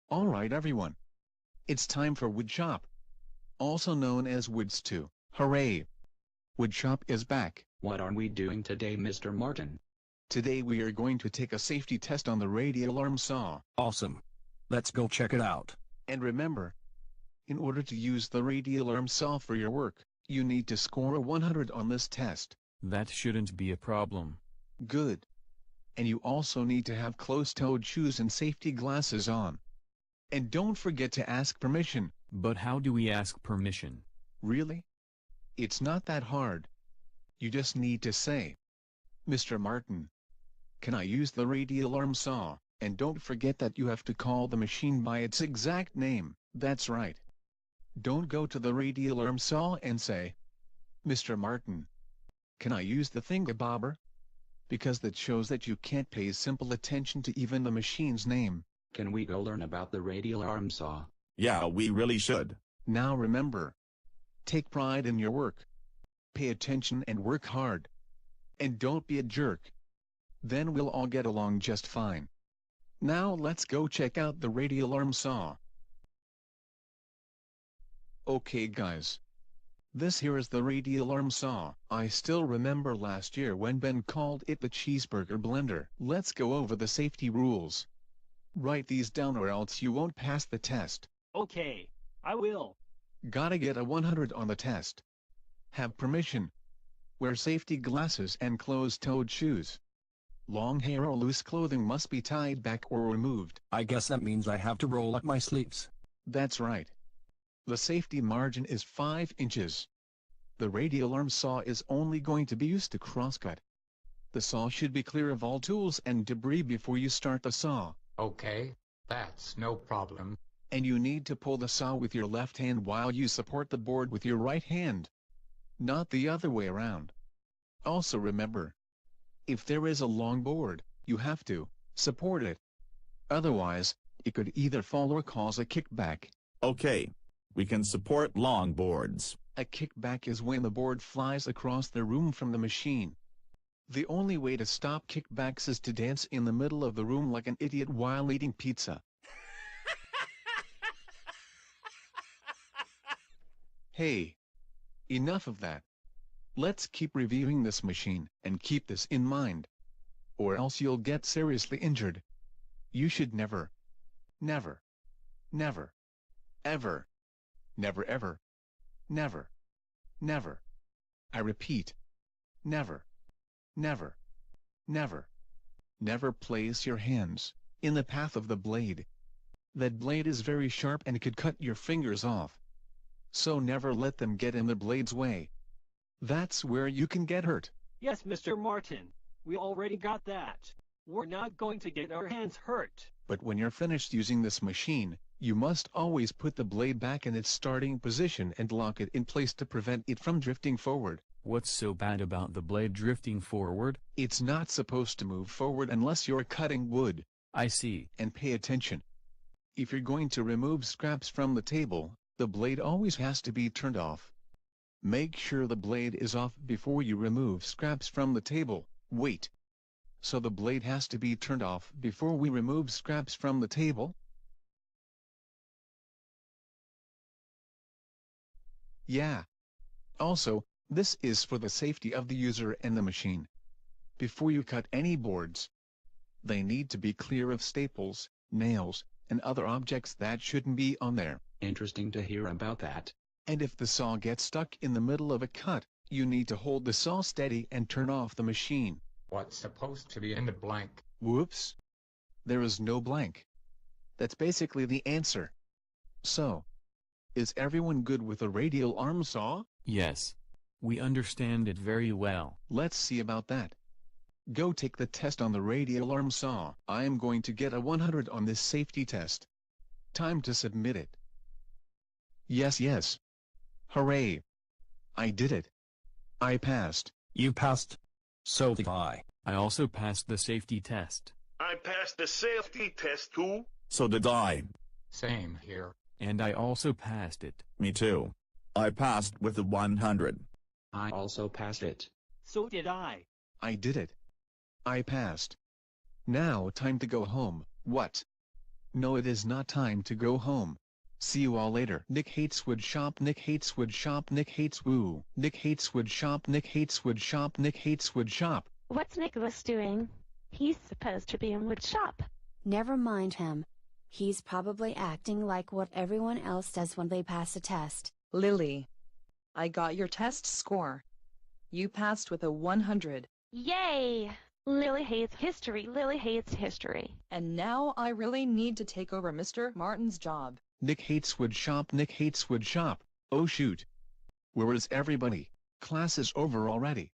Alright everyone. It's time for Woodshop. Also known as Woods 2. Hooray! Woodshop is back. What are we doing today, Mr. Martin? Today we are going to take a safety test on the radial arm saw. Awesome. Let's go check it out. And remember, in order to use the radial arm saw for your work, you need to score a 100 on this test. That shouldn't be a problem. Good. And you also need to have closed-toed shoes and safety glasses on. And don't forget to ask permission. But how do we ask permission? Really? It's not that hard. You just need to say, Mr. Martin, can I use the radial arm saw? And don't forget that you have to call the machine by its exact name. That's right. Don't go to the radial arm saw and say, Mr. Martin, can I use the thingamabobber? Because that shows that you can't pay simple attention to even the machine's name. Can we go learn about the radial arm saw? Yeah, we really should. Now remember, take pride in your work. Pay attention and work hard. And don't be a jerk. Then we'll all get along just fine. Now let's go check out the radial arm saw. Okay guys. This here is the radial arm saw. I still remember last year when Ben called it the cheeseburger blender. Let's go over the safety rules. Write these down or else you won't pass the test. Okay, I will. Gotta get a 100 on the test. Have permission. Wear safety glasses and closed-toed shoes. Long hair or loose clothing must be tied back or removed. I guess that means I have to roll up my sleeves. That's right. The safety margin is 5 inches. The radial arm saw is only going to be used to crosscut. The saw should be clear of all tools and debris before you start the saw. Okay, that's no problem. And you need to pull the saw with your left hand while you support the board with your right hand. Not the other way around. Also remember, if there is a long board, you have to support it. Otherwise, it could either fall or cause a kickback. Okay. We can support long boards. A kickback is when the board flies across the room from the machine. The only way to stop kickbacks is to dance in the middle of the room like an idiot while eating pizza. Hey! Enough of that. Let's keep reviewing this machine, and keep this in mind. Or else you'll get seriously injured. You should never, never, never, ever, never ever, never, never, I repeat, never, never, never, never place your hands in the path of the blade. That blade is very sharp and could cut your fingers off. So never let them get in the blade's way. That's where you can get hurt. Yes, Mr. Martin. We already got that. We're not going to get our hands hurt. But when you're finished using this machine, you must always put the blade back in its starting position and lock it in place to prevent it from drifting forward. What's so bad about the blade drifting forward? It's not supposed to move forward unless you're cutting wood. I see. And pay attention. If you're going to remove scraps from the table, the blade always has to be turned off. Make sure the blade is off before you remove scraps from the table. Wait. So the blade has to be turned off before we remove scraps from the table? Yeah. Also, this is for the safety of the user and the machine. Before you cut any boards, they need to be clear of staples, nails, and other objects that shouldn't be on there. Interesting to hear about that. And if the saw gets stuck in the middle of a cut, you need to hold the saw steady and turn off the machine. What's supposed to be in the blank? Whoops. There is no blank. That's basically the answer. So, is everyone good with a radial arm saw? Yes. We understand it very well. Let's see about that. Go take the test on the radial arm saw. I am going to get a 100 on this safety test. Time to submit it. Yes. Hooray! I did it. I passed. You passed. So did I. I also passed the safety test. I passed the safety test too. So did I. Same here. And I also passed it. Me too. I passed with a 100. I also passed it. So did I. I did it. I passed. Now time to go home. What? No, it is not time to go home. See you all later. Nick hates woodshop. Nick hates woodshop. Nick hates woo. Nick hates woodshop. Nick hates woodshop. Nick hates woodshop. What's Nicholas doing? He's supposed to be in woodshop. Never mind him. He's probably acting like what everyone else does when they pass a test. Lily, I got your test score. You passed with a 100. Yay! Lily hates history. Lily hates history. And now I really need to take over Mr. Martin's job. Nick hates woodshop. Nick hates woodshop. Oh shoot. Where is everybody? Class is over already.